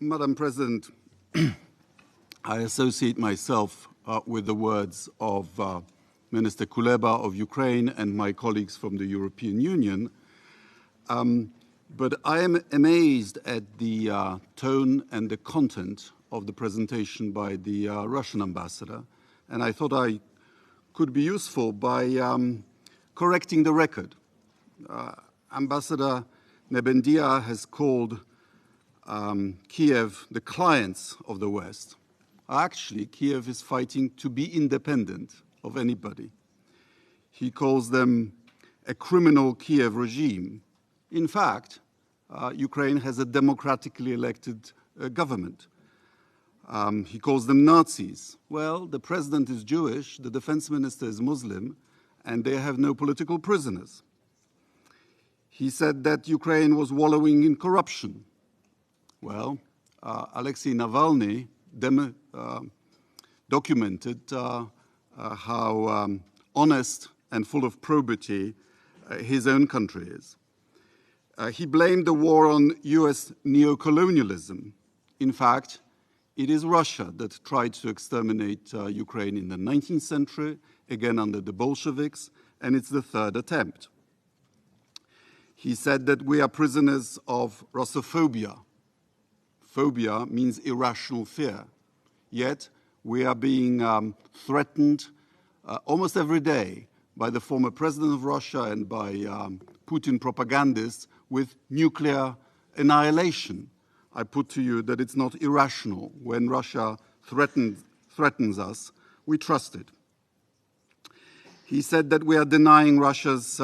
Madam President, I associate myself with the words of Minister Kuleba of Ukraine and my colleagues from the European Union. But I am amazed at the tone and the content of the presentation by the Russian ambassador. And I thought I could be useful by correcting the record. Ambassador Nebendia has called Kiev the clients of the West. Actually, Kiev is fighting to be independent of anybody. He calls them a criminal Kiev regime. In fact, Ukraine has a democratically elected government. He calls them Nazis. Well, the president is Jewish, the defense minister is Muslim, and they have no political prisoners. He said that Ukraine was wallowing in corruption. Well, Alexei Navalny documented how honest and full of probity his own country is. He blamed the war on US neocolonialism. In fact, it is Russia that tried to exterminate Ukraine in the 19th century, again under the Bolsheviks, and it's the third attempt. He said that we are prisoners of Russophobia. Phobia means irrational fear. Yet we are being threatened almost every day by the former president of Russia and by Putin propagandists with nuclear annihilation. I put to you that it's not irrational. When Russia threatens us, we trust it. He said that we are denying Russia's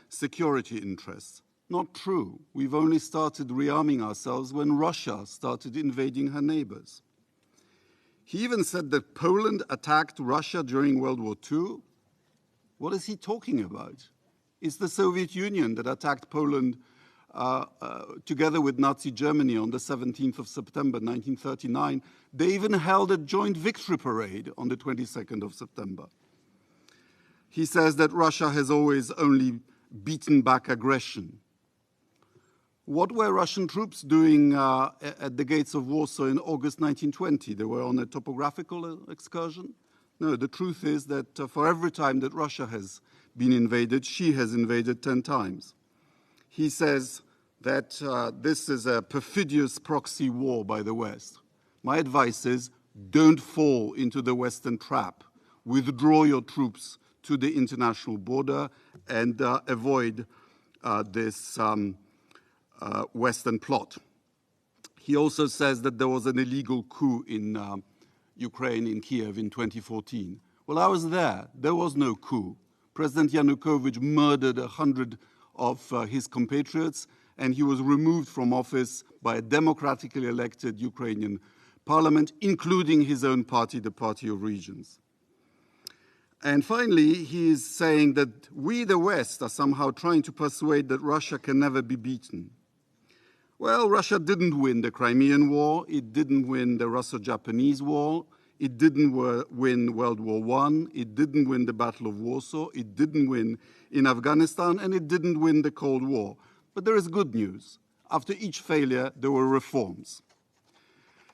security interests. Not true. We've only started rearming ourselves when Russia started invading her neighbors. He even said that Poland attacked Russia during World War II. What is he talking about? It's the Soviet Union that attacked Poland together with Nazi Germany on the 17th of September 1939. They even held a joint victory parade on the 22nd of September. He says that Russia has always only beaten back aggression. What were Russian troops doing at the gates of Warsaw in August 1920? They were on a topographical excursion? No, the truth is that for every time that Russia has been invaded, she has invaded 10 times. He says that this is a perfidious proxy war by the West. My advice is don't fall into the Western trap. Withdraw your troops to the international border and avoid this Western plot. He also says that there was an illegal coup in Ukraine, in Kiev in 2014. Well, I was there. There was no coup. President Yanukovych murdered 100 of his compatriots, and he was removed from office by a democratically elected Ukrainian parliament, including his own party, the Party of Regions. And finally, he is saying that we, the West, are somehow trying to persuade that Russia can never be beaten. Well, Russia didn't win the Crimean War. It didn't win the Russo-Japanese War. It didn't win World War I. It didn't win the Battle of Warsaw. It didn't win in Afghanistan, and it didn't win the Cold War. But there is good news. After each failure, there were reforms.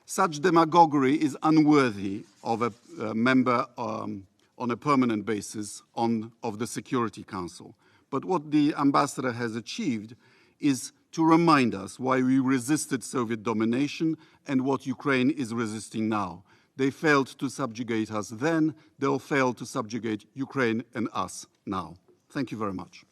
Such demagoguery is unworthy of a member on a permanent basis of the Security Council. But what the ambassador has achieved is to remind us why we resisted Soviet domination and what Ukraine is resisting now. They failed to subjugate us then, they'll fail to subjugate Ukraine and us now. Thank you very much.